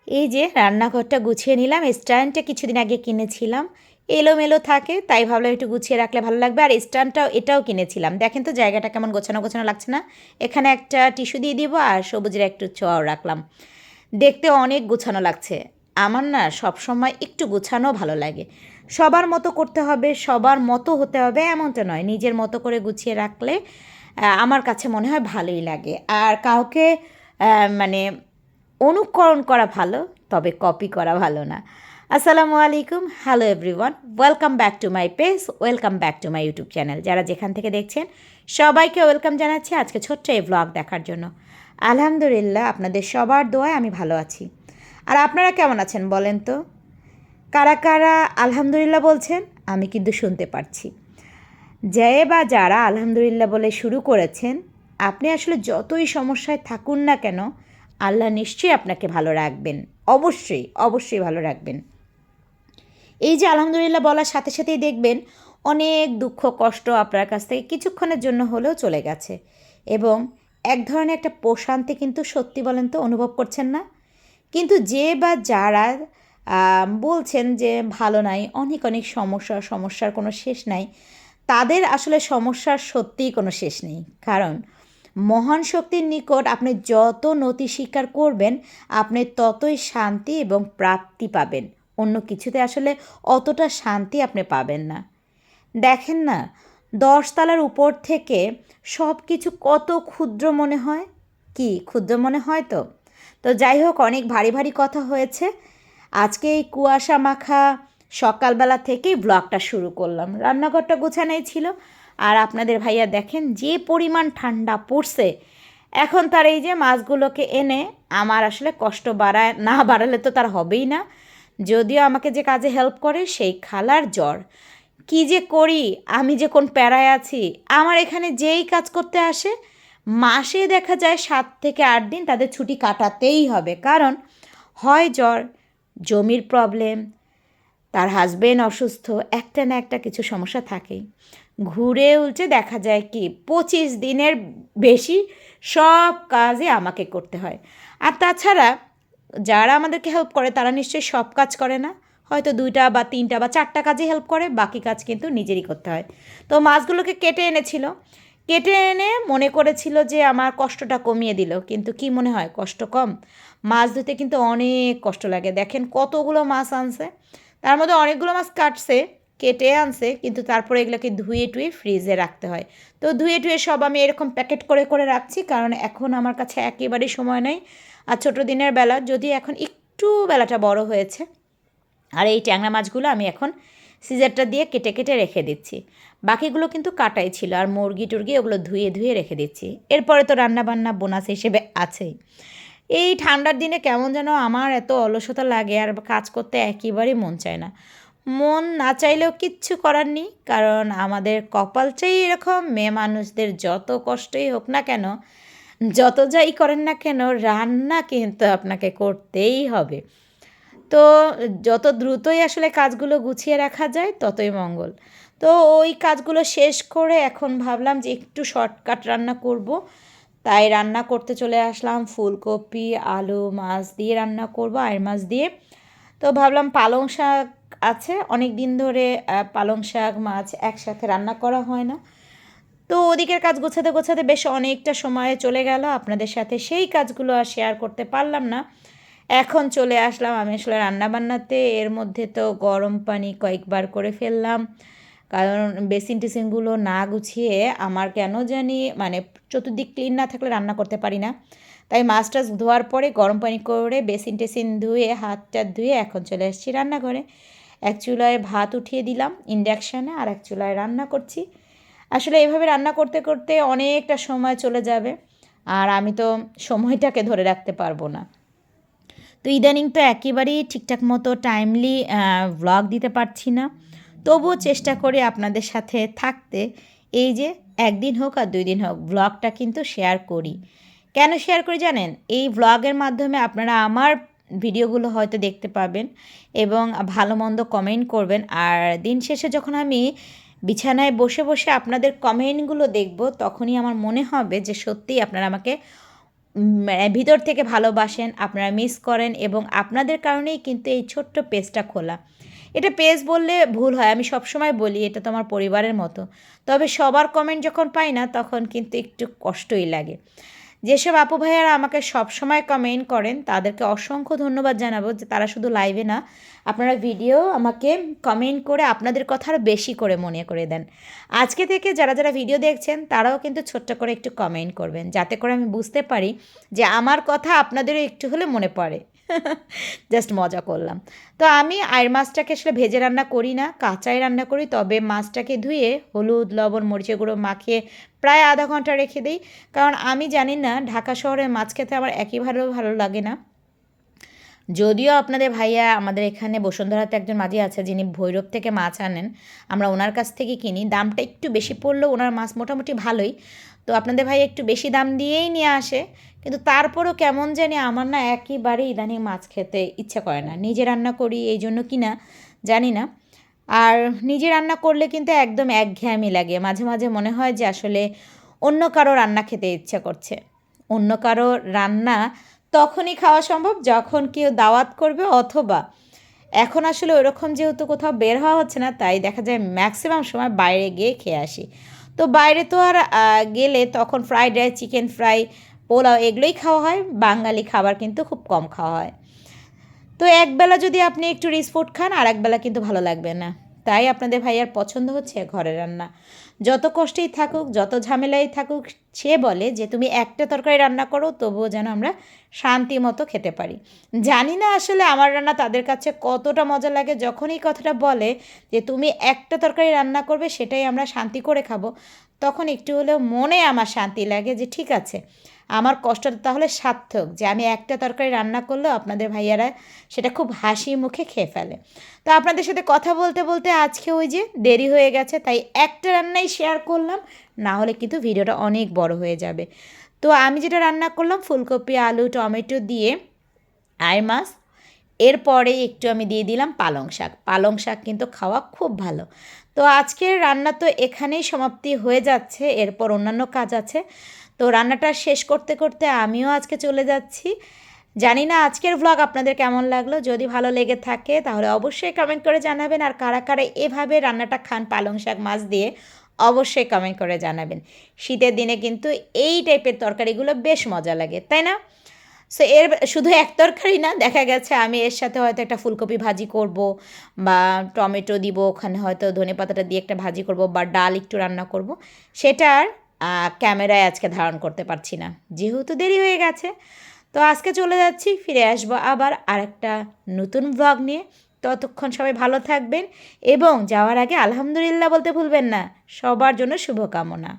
এই যে রান্নাঘরটা গুছিয়ে নিলাম। স্ট্যান্ডটা কিছুদিন আগে কিনেছিলাম। এলোমেলো থাকে, তাই ভাবলাম একটু গুছিয়ে রাখলে ভালো লাগবে। আর স্ট্যান্ডটাও এটাও কিনেছিলাম। দেখেন তো জায়গাটা কেমন গোছানো গোছানো লাগছে না? এখানে একটা টিস্যু দিয়ে দিব আর সবুজের একটু ছোঁয়াও রাখলাম। দেখতে অনেক গোছানো লাগছে। আমার না সবসময় একটু গোছানো ভালো লাগে। সবার মতো করতে হবে, সবার মতো হতে হবে এমনটা নয়। নিজের মতো করে গুছিয়ে রাখলে আমার কাছে মনে হয় ভালোই লাগে। আর কাউকে মানে অনুকরণ করা ভালো, তবে কপি করা ভালো না। আসসালামু আলাইকুম, hello everyone, welcome back to my page, welcome back to my YouTube channel. যারা যেখান থেকে দেখছেন সবাইকে ওয়েলকাম জানাচ্ছি আজকে ছোট্ট এই ব্লগ দেখার জন্য। আলহামদুলিল্লাহ, আপনাদের সবার দোয়ায় আমি ভালো আছি। আর আপনারা কেমন আছেন বলেন তো? কারা কারা আলহামদুলিল্লাহ বলছেন আমি কিন্তু শুনতে পারছি। যে বা যারা আলহামদুলিল্লাহ বলে শুরু করেছেন, আপনি আসলে যতই সমস্যায় থাকুন না কেন, আল্লাহ নিশ্চয়ই আপনাকে ভালো রাখবেন। অবশ্যই অবশ্যই ভালো রাখবেন। এই যে আলহামদুলিল্লাহ বলার সাথে সাথেই দেখবেন অনেক দুঃখ কষ্ট আপনার কাছ থেকে কিছুক্ষণের জন্য হলেও চলে গেছে, এবং এক ধরনের একটা প্রশান্তি কিন্তু সত্যি বলেন তো অনুভব করছেন না? কিন্তু যে বা যারা বলছেন যে ভালো নাই, অনেক অনেক সমস্যার কোনো শেষ নাই, তাদের আসলে সমস্যার সত্যিই কোনো শেষ নেই। কারণ মহান শক্তির নিকট আপনি যত নতি স্বীকার করবেন, আপনি ততই শান্তি এবং প্রাপ্তি পাবেন। অন্য কিছুতে আসলে অতটা শান্তি আপনি পাবেন না। দেখেন না, 10 তলার উপর থেকে সব কিছু কত ক্ষুদ্র মনে হয়। কি ক্ষুদ্র মনে হয় তো? তো যাই হোক, অনেক ভারী ভারী কথা হয়েছে। আজকে এই কুয়াশা মাখা সকালবেলা থেকেই ব্লগটা শুরু করলাম। রান্নাঘরটা গোছানোই ছিল। আর আপনাদের ভাইয়া দেখেন যে পরিমাণ ঠান্ডা পড়ছে, এখন তার এই যে মাছগুলোকে এনে আমার আসলে কষ্ট বাড়ায় না, বাড়ালে তো তার হবেই না। যদিও আমাকে যে কাজে হেল্প করে সেই খালার জ্বর। কি যে করি, আমি যে কোন প্যারায় আছি। আমার এখানে যেই কাজ করতে আসে, মাসে দেখা যায় 7 থেকে 8 দিন তাদের ছুটি কাটাতেই হবে। কারণ হয় জ্বর, জমির প্রবলেম, তার হাজবেন্ড অসুস্থ, একটা না একটা কিছু সমস্যা থাকেই। ঘুরে উল্টে দেখা যায় কি 25 দিনের বেশি সব কাজই আমাকে করতে হয়। আর তাছাড়া যারা আমাদেরকে হেল্প করে তারা নিশ্চয়ই সব কাজ করে না, হয়তো 2টা বা 3টা বা 4টা কাজে হেল্প করে, বাকি কাজ কিন্তু নিজেরই করতে হয়। তো মাছগুলোকে কেটে এনেছিল, কেটে এনে মনে করেছিল যে আমার কষ্টটা কমিয়ে দিল, কিন্তু কি মনে হয় কষ্ট কম? মাছ ধুতে কিন্তু অনেক কষ্ট লাগে। দেখেন কতগুলো মাছ আনছে, তার মধ্যে অনেকগুলো মাছ কাটছে, কেটে আনছে, কিন্তু তারপরে এগুলোকে ধুয়ে টুয়ে ফ্রিজে রাখতে হয়। তো ধুয়ে টুয়ে সব আমি এরকম প্যাকেট করে করে রাখছি, কারণ এখন আমার কাছে একেবারেই সময় নেই। আর ছোটো দিনের বেলা, যদি এখন একটু বেলাটা বড় হয়েছে। আর এই ট্যাংরা মাছগুলো আমি এখন সিজারটা দিয়ে কেটে কেটে রেখে দিচ্ছি। বাকিগুলো কিন্তু কাটাই ছিল। আর মুরগি টুরগি ওগুলো ধুয়ে ধুয়ে রেখে দিচ্ছি। এরপরে তো রান্নাবান্না বোনাস হিসেবে আছেই। এই ঠান্ডার দিনে কেমন যেন আমার এত অলসতা লাগে, আর কাজ করতে একেবারেই মন চায় না। মন না চাইলেও কিচ্ছু করার নেই, কারণ আমাদের কপালটাই এরকম। মেয়ে মানুষদের যত কষ্টই হোক না কেন, যত যাই করেন না কেন, রান্না কিন্তু আপনাকে করতেই হবে। তো যত দ্রুতই আসলে কাজগুলো গুছিয়ে রাখা যায় ততই মঙ্গল। তো ওই কাজগুলো শেষ করে এখন ভাবলাম যে একটু শর্টকাট রান্না করব। তাই রান্না করতে চলে আসলাম। ফুলকপি আলু মাছ দিয়ে রান্না করব, আইড় মাছ দিয়ে। তো ভাবলাম পালং শাক আছে, অনেক দিন ধরে পালং শাক মাছ একসাথে রান্না করা হয় না। তো ওদিকের কাজ গোছাতে গোছাতে বেশ অনেকটা সময় চলে গেল, আপনাদের সাথে সেই কাজগুলো আর শেয়ার করতে পারলাম না। এখন চলে আসলাম আমি আসলে রান্নাবান্নাতে। এর মধ্যে তো গরম পানি কয়েকবার করে ফেললাম, কারণ বেসিন টেসিনগুলো না গুছিয়ে আমার কেন জানি মানে চতুর্দিক ক্লিন না থাকলে রান্না করতে পারি না। তাই মাছ টাছ ধোয়ার পরে গরম পানি করে বেসিন টেসিন ধুয়ে হাত টাত ধুয়ে এখন চলে এসেছি রান্নাঘরে। এক চুলায় ভাত উঠিয়ে দিলাম ইন্ডাকশানে, আর এক চুলায় রান্না করছি। আসলে এভাবে রান্না করতে করতে অনেকটা সময় চলে যাবে, আর আমি তো সময়টাকে ধরে রাখতে পারবো না। তো ইদানিং তো একেবারেই ঠিকঠাক মতো টাইমলি ভ্লগ দিতে পারছি না। তবুও চেষ্টা করি আপনাদের সাথে থাকতে। এই যে একদিন হোক আর 2 দিন হোক ভ্লগটা কিন্তু শেয়ার করি। কেন শেয়ার করি জানেন? এই ভ্লগের মাধ্যমে আপনারা আমার ভিডিওগুলো হয়তো দেখতে পাবেন এবং ভালো মন্দ কমেন্ট করবেন। আর দিন শেষে যখন আমি বিছানায় বসে বসে আপনাদের কমেন্টগুলো দেখব, তখনই আমার মনে হবে যে সত্যিই আপনারা আমাকে ভিতর থেকে ভালোবাসেন, আপনারা মিস করেন এবং আপনাদের কারণেই কিন্তু এই ছোট্ট পেজটা খোলা। এটা পেজ বললে ভুল হয়, আমি সবসময় বলি এটা তো আমার পরিবারের মতো। তবে সবার কমেন্ট যখন পাই না তখন কিন্তু একটু কষ্টই লাগে। যেসব আপু ভাইয়ারা আমাকে সবসময় কমেন্ট করেন তাদেরকে অসংখ্য ধন্যবাদ জানাবো যে তারা শুধু লাইভে না, আপনারা ভিডিও আমাকে কমেন্ট করে আপনাদের কথা আরও বেশি করে মনে করে দেন। আজকে থেকে যারা যারা ভিডিও দেখছেন তারাও কিন্তু ছোট্ট করে একটু কমেন্ট করবেন, যাতে করে আমি বুঝতে পারি যে আমার কথা আপনাদেরও একটু হলে মনে পড়ে। জাস্ট মজা করলাম। তো আমি আয়ের মাছটাকে আসলে ভেজে রান্না করি না, কাঁচাই রান্না করি। তবে মাছটাকে ধুয়ে হলুদ, লবণ, মরিচের গুঁড়ো মাখিয়ে প্রায় আধা ঘন্টা রেখে দিই। কারণ আমি জানি না, ঢাকা শহরের মাছ খেতে আমার একই ভালো লাগে না। যদিও আপনাদের ভাইয়া আমাদের এখানে বসুন্ধরাতে একজন মাঝি আছে যিনি ভৈরব থেকে মাছ আনেন, আমরা ওনার কাছ থেকে কিনি। দামটা একটু বেশি পড়লেও ওনার মাছ মোটামুটি ভালোই। তো আপনাদের ভাই একটু বেশি দাম দিয়েই নিয়ে আসে, কিন্তু তারপরও কেমন জানি আমার না একেবারেই ইদানিং মাছ খেতে ইচ্ছা করে না। নিজে রান্না করি এই জন্য কি না জানি না। আর নিজে রান্না করলে কিন্তু একদম একঘেয়েমি লাগে, মাঝে মাঝে মনে হয় যে আসলে অন্য কারো রান্না খেতে ইচ্ছা করছে। অন্য কারো রান্না তখনই খাওয়া সম্ভব যখন কেউ দাওয়াত করবে, অথবা এখন আসলে ওইরকম যেহেতু কোথাও বের হওয়া হচ্ছে না, তাই দেখা যায় ম্যাক্সিমাম সময় বাইরে গিয়ে খেয়ে আসি। তো বাইরে তো আর গেলে তখন fried rice, chicken fry, pulao এগুলোই খাওয়া হয়, বাঙালি খাবার কিন্তু খুব কম খাওয়া হয়। তো একবেলা যদি আপনি একটু রিচ ফুড খান আর একবেলা কিন্তু ভালো লাগবে না। তাই আপনাদের ভাইয়ার পছন্দ হচ্ছে ঘরের রান্না। যত কষ্টেই থাকুক, যত ঝামেলাই থাকুক, সে বলে যে তুমি একটা তরকারি রান্না করো তবুও যেন আমরা শান্তি মতো খেতে পারি। জানি না আসলে আমার রান্না তাদের কাছে কতটা মজা লাগে, যখন এই কথাটা বলে যে তুমি একটা তরকারি রান্না করবে সেটাই আমরা শান্তি করে খাবো, তখন একটু হলেও মনে আমার শান্তি লাগে যে ঠিক আছে, আমার কষ্টটা তাহলে সার্থক, যে আমি একটা তরকারি রান্না করলেও আপনাদের ভাইয়ারা সেটা খুব হাসি মুখে খেয়ে ফেলে। তো আপনাদের সাথে কথা বলতে বলতে আজকে ওই যে দেরি হয়ে গেছে, তাই একটা রান্নাই শেয়ার করলাম, না হলে কিন্তু ভিডিওটা অনেক বড় হয়ে যাবে। তো আমি যেটা রান্না করলাম ফুলকপি, আলু, টমেটো দিয়ে আয়ের মাছ, এরপরে একটু আমি দিয়ে দিলাম পালং শাক। পালং শাক কিন্তু খাওয়া খুব ভালো। তো আজকের রান্না তো এখানেই সমাপ্তি হয়ে যাচ্ছে, এরপর অন্যান্য কাজ আছে। তো রান্নাটা শেষ করতে করতে আমিও আজকে চলে যাচ্ছি। জানি না আজকের ভ্লগ আপনাদের কেমন লাগলো, যদি ভালো লেগে থাকে তাহলে অবশ্যই কমেন্ট করে জানাবেন। আর কারা কারা এভাবে রান্নাটা খান পালং শাক মাছ দিয়ে অবশ্যই কমেন্ট করে জানাবেন। শীতের দিনে কিন্তু এই টাইপের তরকারিগুলো বেশ মজা লাগে, তাই না? সো এর শুধু এক তরকারি না, দেখা গেছে আমি এর সাথে হয়তো একটা ফুলকপি ভাজি করব, বা টমেটো দিব, ওখানে হয়তো ধনেপাতাটা দিয়ে একটা ভাজি করব, বা ডাল একটু রান্না করব। সেটা আর ক্যামেরায় আজকে ধারণ করতে পারছি না, যেহেতু দেরি হয়ে গেছে। তো আজকে চলে যাচ্ছি, ফিরে আসবো আবার আরেকটা নতুন ব্লগ নিয়ে। ততক্ষণ সবাই ভালো থাকবেন এবং যাওয়ার আগে আলহামদুলিল্লাহ বলতে ভুলবেন না। সবার জন্য শুভকামনা।